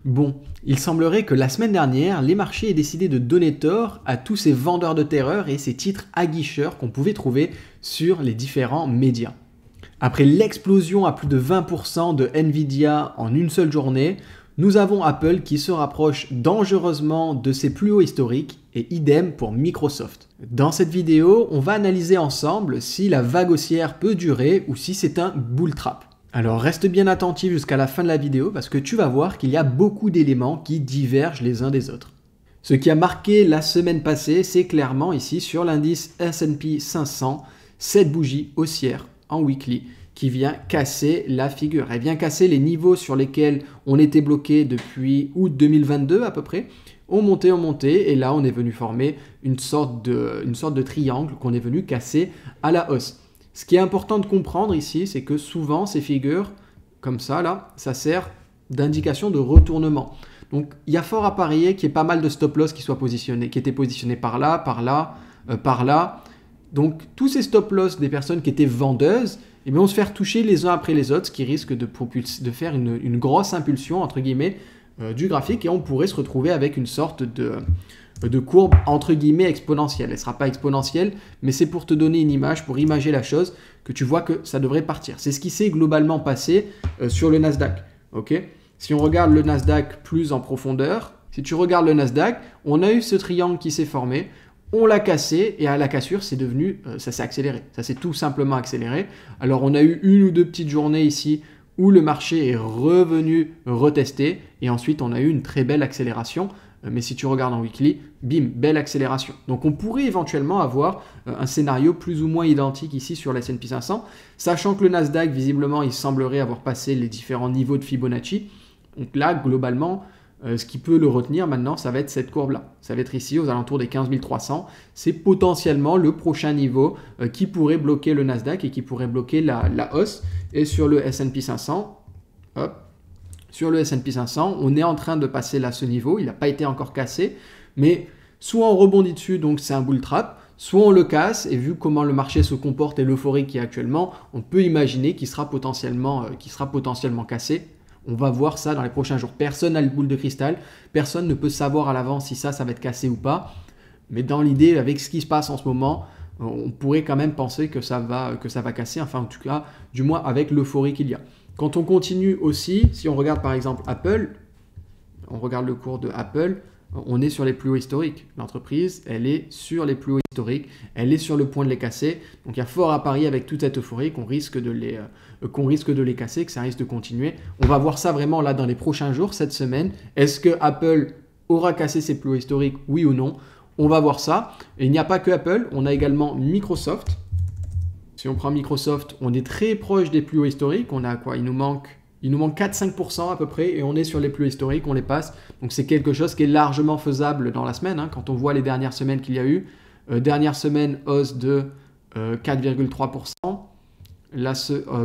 Bon, il semblerait que la semaine dernière, les marchés aient décidé de donner tort à tous ces vendeurs de terreur et ces titres aguicheurs qu'on pouvait trouver sur les différents médias. Après l'explosion à plus de 20% de Nvidia en une seule journée, nous avons Apple qui se rapproche dangereusement de ses plus hauts historiques et idem pour Microsoft. Dans cette vidéo, on va analyser ensemble si la vague haussière peut durer ou si c'est un bull trap. Alors reste bien attentif jusqu'à la fin de la vidéo parce que tu vas voir qu'il y a beaucoup d'éléments qui divergent les uns des autres. Ce qui a marqué la semaine passée, c'est clairement ici sur l'indice S&P 500, cette bougie haussière en weekly qui vient casser la figure. Elle vient casser les niveaux sur lesquels on était bloqué depuis août 2022 à peu près. On montait et là on est venu former une sorte de triangle qu'on est venu casser à la hausse. Ce qui est important de comprendre ici, c'est que souvent ces figures, comme ça là, ça sert d'indication de retournement. Donc il y a fort à parier qu'il y ait pas mal de stop loss qui étaient positionnés par là, par là. Donc tous ces stop loss des personnes qui étaient vendeuses, eh bien, vont se faire toucher les uns après les autres, ce qui risque de faire une grosse impulsion entre guillemets du graphique et on pourrait se retrouver avec une sorte de courbe entre guillemets exponentielle. Elle ne sera pas exponentielle, mais c'est pour te donner une image, pour imager la chose, que tu vois que ça devrait partir. C'est ce qui s'est globalement passé sur le Nasdaq. Okay, si on regarde le Nasdaq plus en profondeur, si tu regardes le Nasdaq, on a eu ce triangle qui s'est formé, on l'a cassé et à la cassure, ça s'est accéléré. Ça s'est tout simplement accéléré. Alors on a eu une ou deux petites journées ici où le marché est revenu retester et ensuite on a eu une très belle accélération. Mais si tu regardes en weekly, bim, belle accélération. Donc on pourrait éventuellement avoir un scénario plus ou moins identique ici sur la S&P 500, sachant que le Nasdaq, visiblement, il semblerait avoir passé les différents niveaux de Fibonacci. Donc là, globalement, ce qui peut le retenir maintenant, ça va être cette courbe-là. Ça va être ici aux alentours des 15 300. C'est potentiellement le prochain niveau qui pourrait bloquer le Nasdaq et qui pourrait bloquer la hausse. Et sur le S&P 500, hop, sur le S&P 500, on est en train de passer là ce niveau, il n'a pas été encore cassé, mais soit on rebondit dessus, donc c'est un bull trap, soit on le casse, et vu comment le marché se comporte et l'euphorie qu'il y a actuellement, on peut imaginer qu'il sera potentiellement cassé. On va voir ça dans les prochains jours. Personne n'a le boule de cristal, personne ne peut savoir à l'avance si ça va être cassé ou pas, mais dans l'idée, avec ce qui se passe en ce moment, on pourrait quand même penser que ça va casser, enfin en tout cas, du moins avec l'euphorie qu'il y a. Quand on continue aussi, si on regarde par exemple Apple, on regarde le cours de Apple, on est sur les plus hauts historiques. L'entreprise, elle est sur les plus hauts historiques, elle est sur le point de les casser. Donc il y a fort à parier avec toute cette euphorie qu'on risque de les casser, que ça risque de continuer. On va voir ça vraiment là dans les prochains jours, cette semaine. Est-ce que Apple aura cassé ses plus hauts historiques, oui ou non? On va voir ça. Et il n'y a pas que Apple, on a également Microsoft. Si on prend Microsoft, on est très proche des plus hauts historiques. On a quoi? Il nous manque 4-5% à peu près et on est sur les plus hauts historiques, on les passe. Donc c'est quelque chose qui est largement faisable dans la semaine. Quand on voit les dernières semaines qu'il y a eu. Dernière semaine, hausse de 4,3%. Là,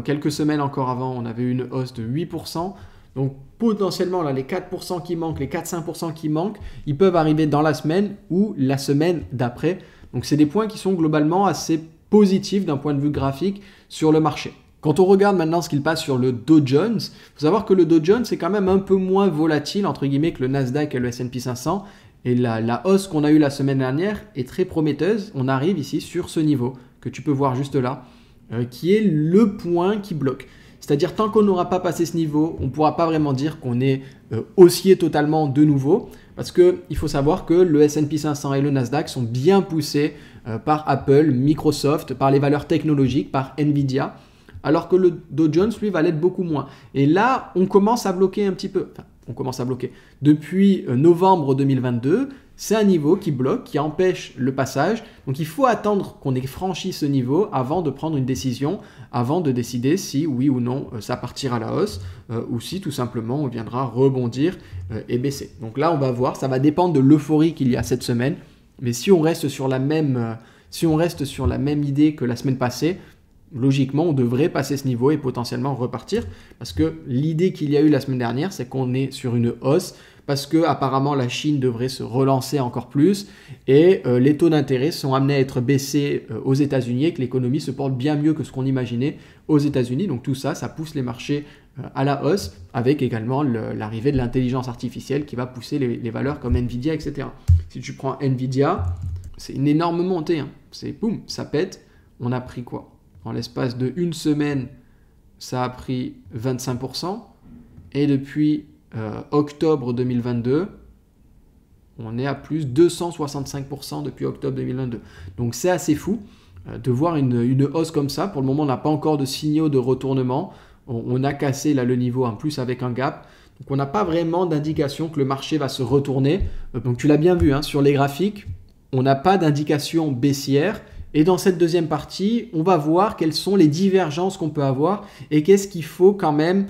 quelques semaines encore avant, on avait une hausse de 8%. Donc potentiellement, là, les 4% qui manquent, les 4-5% qui manquent, ils peuvent arriver dans la semaine ou la semaine d'après. Donc c'est des points qui sont globalement assez positif d'un point de vue graphique sur le marché. Quand on regarde maintenant ce qu'il passe sur le Dow Jones, il faut savoir que le Dow Jones est quand même un peu moins volatile entre guillemets que le Nasdaq et le S&P 500 et la hausse qu'on a eue la semaine dernière est très prometteuse. On arrive ici sur ce niveau que tu peux voir juste là qui est le point qui bloque. C'est-à-dire tant qu'on n'aura pas passé ce niveau, on ne pourra pas vraiment dire qu'on est haussier totalement de nouveau parce qu'il faut savoir que le S&P 500 et le Nasdaq sont bien poussés par Apple, Microsoft, par les valeurs technologiques, par Nvidia, alors que le Dow Jones, lui, va l'être beaucoup moins. Et là, on commence à bloquer un petit peu. Enfin, on commence à bloquer. Depuis novembre 2022, c'est un niveau qui bloque, qui empêche le passage. Donc, il faut attendre qu'on ait franchi ce niveau avant de prendre une décision, avant de décider si, oui ou non, ça partira à la hausse ou si, tout simplement, on viendra rebondir et baisser. Donc là, on va voir. Ça va dépendre de l'euphorie qu'il y a cette semaine. Mais si on reste sur la même idée que la semaine passée, logiquement, on devrait passer ce niveau et potentiellement repartir. Parce que l'idée qu'il y a eu la semaine dernière, c'est qu'on est sur une hausse parce que apparemment la Chine devrait se relancer encore plus et les taux d'intérêt sont amenés à être baissés aux États-Unis et que l'économie se porte bien mieux que ce qu'on imaginait aux États-Unis. Donc tout ça, ça pousse les marchés à la hausse, avec également l'arrivée de l'intelligence artificielle qui va pousser les valeurs comme Nvidia, etc. Si tu prends Nvidia, c'est une énorme montée, hein. C'est boum, ça pète. On a pris quoi? En l'espace de une semaine, ça a pris 25%. Et depuis octobre 2022, on est à plus 265% depuis octobre 2022. Donc c'est assez fou de voir une hausse comme ça. Pour le moment, on n'a pas encore de signaux de retournement. On a cassé là le niveau, en plus avec un gap. Donc on n'a pas vraiment d'indication que le marché va se retourner. Donc tu l'as bien vu, hein, sur les graphiques, on n'a pas d'indication baissière. Et dans cette deuxième partie, on va voir quelles sont les divergences qu'on peut avoir et qu'est-ce qu'il faut quand même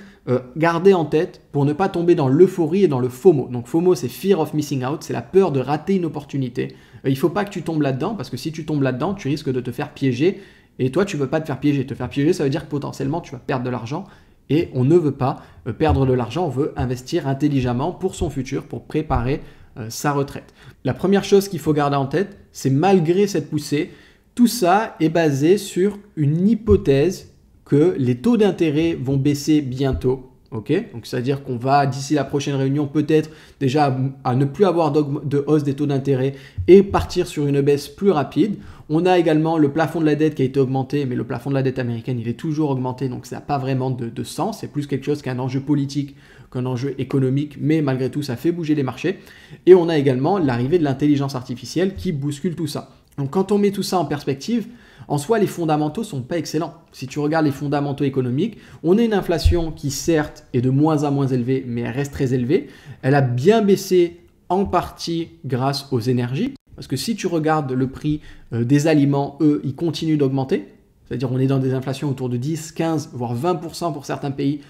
garder en tête pour ne pas tomber dans l'euphorie et dans le FOMO. Donc FOMO, c'est Fear of Missing Out, c'est la peur de rater une opportunité. Il ne faut pas que tu tombes là-dedans, parce que si tu tombes là-dedans, tu risques de te faire piéger. Et toi, tu ne veux pas te faire piéger. Te faire piéger, ça veut dire que potentiellement, tu vas perdre de l'argent. Et on ne veut pas perdre de l'argent, on veut investir intelligemment pour son futur, pour préparer sa retraite. La première chose qu'il faut garder en tête, c'est malgré cette poussée, tout ça est basé sur une hypothèse que les taux d'intérêt vont baisser bientôt. Okay, donc c'est-à-dire qu'on va, d'ici la prochaine réunion, peut-être déjà à ne plus avoir de hausse des taux d'intérêt et partir sur une baisse plus rapide. On a également le plafond de la dette qui a été augmenté, mais le plafond de la dette américaine, il est toujours augmenté, donc ça n'a pas vraiment de sens. C'est plus quelque chose qu'un enjeu politique qu'un enjeu économique, mais malgré tout, ça fait bouger les marchés. Et on a également l'arrivée de l'intelligence artificielle qui bouscule tout ça. Donc quand on met tout ça en perspective, en soi, les fondamentaux ne sont pas excellents. Si tu regardes les fondamentaux économiques, on a une inflation qui certes est de moins en moins élevée, mais elle reste très élevée. Elle a bien baissé en partie grâce aux énergies. Parce que si tu regardes le prix des aliments, eux, ils continuent d'augmenter. C'est-à-dire on est dans des inflations autour de 10, 15, voire 20% pour certains pays.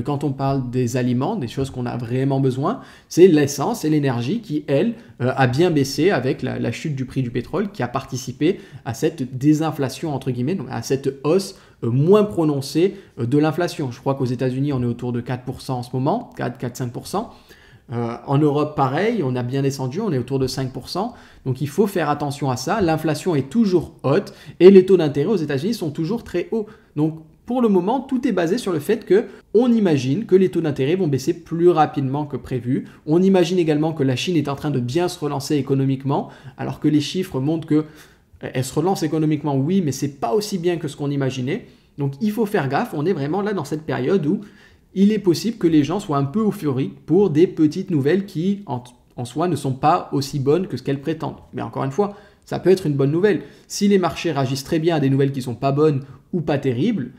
Quand on parle des aliments, des choses qu'on a vraiment besoin, c'est l'essence et l'énergie qui, elle, a bien baissé avec la chute du prix du pétrole qui a participé à cette désinflation, entre guillemets, donc à cette hausse moins prononcée de l'inflation. Je crois qu'aux États-Unis, on est autour de 4% en ce moment, 4-5%. En Europe, pareil, on a bien descendu, on est autour de 5%. Donc il faut faire attention à ça. L'inflation est toujours haute et les taux d'intérêt aux États-Unis sont toujours très hauts. Donc pour le moment, tout est basé sur le fait qu'on imagine que les taux d'intérêt vont baisser plus rapidement que prévu. On imagine également que la Chine est en train de bien se relancer économiquement, alors que les chiffres montrent qu'elle se relance économiquement, oui, mais ce n'est pas aussi bien que ce qu'on imaginait. Donc il faut faire gaffe, on est vraiment là dans cette période où il est possible que les gens soient un peu euphoriques pour des petites nouvelles qui, en soi, ne sont pas aussi bonnes que ce qu'elles prétendent. Mais encore une fois, ça peut être une bonne nouvelle. Si les marchés réagissent très bien à des nouvelles qui ne sont pas bonnes ou pas terribles,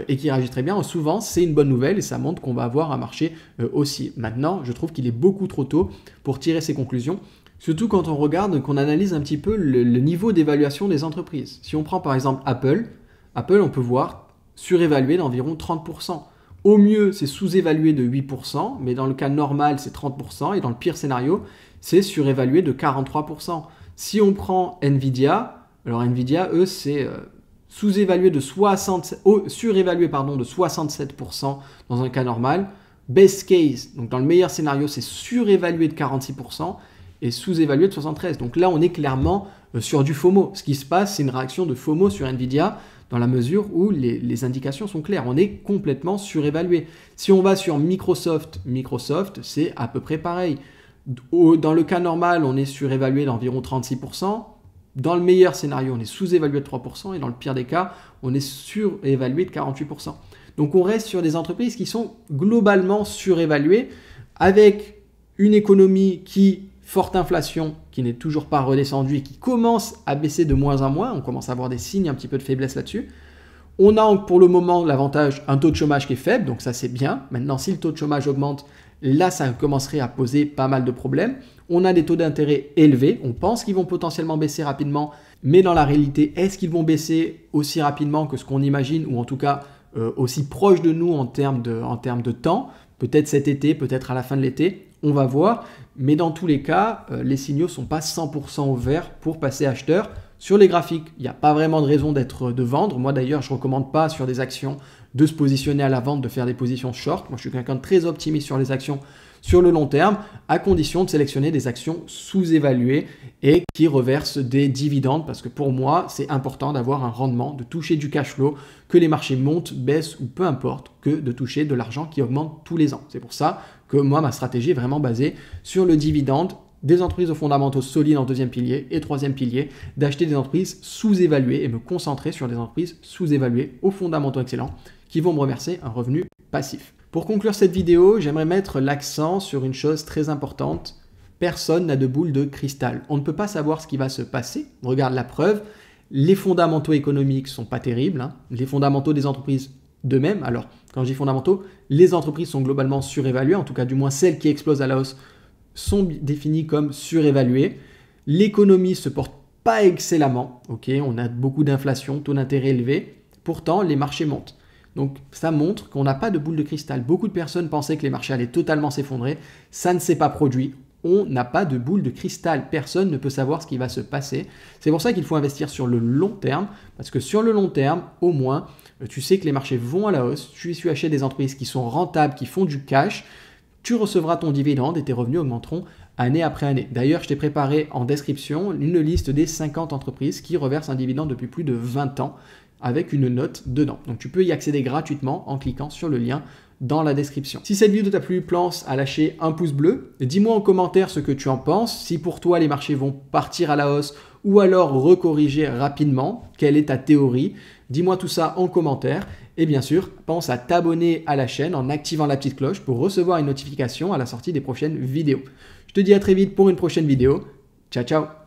et qui réagissent très bien, souvent c'est une bonne nouvelle et ça montre qu'on va avoir un marché haussier. Maintenant, je trouve qu'il est beaucoup trop tôt pour tirer ces conclusions, surtout quand on regarde, qu'on analyse un petit peu le niveau d'évaluation des entreprises. Si on prend par exemple Apple, on peut voir surévalué d'environ 30%. Au mieux, c'est sous-évalué de 8%, mais dans le cas normal, c'est 30%, et dans le pire scénario, c'est surévalué de 43%. Si on prend Nvidia, alors Nvidia, eux, c'est surévalué de 67% dans un cas normal. Best case, donc dans le meilleur scénario, c'est surévalué de 46% et sous-évalué de 73%. Donc là, on est clairement sur du FOMO. Ce qui se passe, c'est une réaction de FOMO sur Nvidia dans la mesure où les indications sont claires. On est complètement surévalué. Si on va sur Microsoft, c'est à peu près pareil. Dans le cas normal, on est surévalué d'environ 36%. Dans le meilleur scénario, on est sous-évalué de 3%. Et dans le pire des cas, on est surévalué de 48%. Donc on reste sur des entreprises qui sont globalement surévaluées avec une économie qui, forte inflation, qui n'est toujours pas redescendue et qui commence à baisser de moins en moins. On commence à avoir des signes un petit peu de faiblesse là-dessus. On a pour le moment l'avantage, un taux de chômage qui est faible, donc ça c'est bien. Maintenant, si le taux de chômage augmente, là ça commencerait à poser pas mal de problèmes. On a des taux d'intérêt élevés, on pense qu'ils vont potentiellement baisser rapidement, mais dans la réalité, est-ce qu'ils vont baisser aussi rapidement que ce qu'on imagine, ou en tout cas aussi proche de nous en termes de temps, peut-être cet été, peut-être à la fin de l'été, on va voir. Mais dans tous les cas, les signaux ne sont pas 100% ouverts pour passer acheteur, Sur les graphiques, il n'y a pas vraiment de raison de vendre. Moi d'ailleurs, je ne recommande pas sur des actions de se positionner à la vente, de faire des positions short. Moi je suis quelqu'un de très optimiste sur les actions sur le long terme, à condition de sélectionner des actions sous-évaluées et qui reversent des dividendes, parce que pour moi, c'est important d'avoir un rendement, de toucher du cash flow, que les marchés montent, baissent ou peu importe, que de toucher de l'argent qui augmente tous les ans. C'est pour ça que moi, ma stratégie est vraiment basée sur le dividende, des entreprises aux fondamentaux solides en deuxième pilier et troisième pilier, d'acheter des entreprises sous-évaluées et me concentrer sur des entreprises sous-évaluées aux fondamentaux excellents qui vont me reverser un revenu passif. Pour conclure cette vidéo, j'aimerais mettre l'accent sur une chose très importante. Personne n'a de boule de cristal. On ne peut pas savoir ce qui va se passer. Regarde la preuve. Les fondamentaux économiques sont pas terribles. Les fondamentaux des entreprises de même. Alors, quand je dis fondamentaux, les entreprises sont globalement surévaluées. En tout cas, du moins celles qui explosent à la hausse sont définies comme surévaluées. L'économie se porte pas excellemment. On a beaucoup d'inflation, taux d'intérêt élevé. Pourtant, les marchés montent. Donc ça montre qu'on n'a pas de boule de cristal. Beaucoup de personnes pensaient que les marchés allaient totalement s'effondrer. Ça ne s'est pas produit. On n'a pas de boule de cristal. Personne ne peut savoir ce qui va se passer. C'est pour ça qu'il faut investir sur le long terme. Parce que sur le long terme, au moins, tu sais que les marchés vont à la hausse. Tu achètes des entreprises qui sont rentables, qui font du cash. Tu recevras ton dividende et tes revenus augmenteront année après année. D'ailleurs, je t'ai préparé en description une liste des 50 entreprises qui reversent un dividende depuis plus de 20 ans. Avec une note dedans. Donc tu peux y accéder gratuitement en cliquant sur le lien dans la description. Si cette vidéo t'a plu, pense à lâcher un pouce bleu. Dis-moi en commentaire ce que tu en penses. Si pour toi les marchés vont partir à la hausse ou alors recorriger rapidement, quelle est ta théorie? Dis-moi tout ça en commentaire. Et bien sûr, pense à t'abonner à la chaîne en activant la petite cloche pour recevoir une notification à la sortie des prochaines vidéos. Je te dis à très vite pour une prochaine vidéo. Ciao, ciao!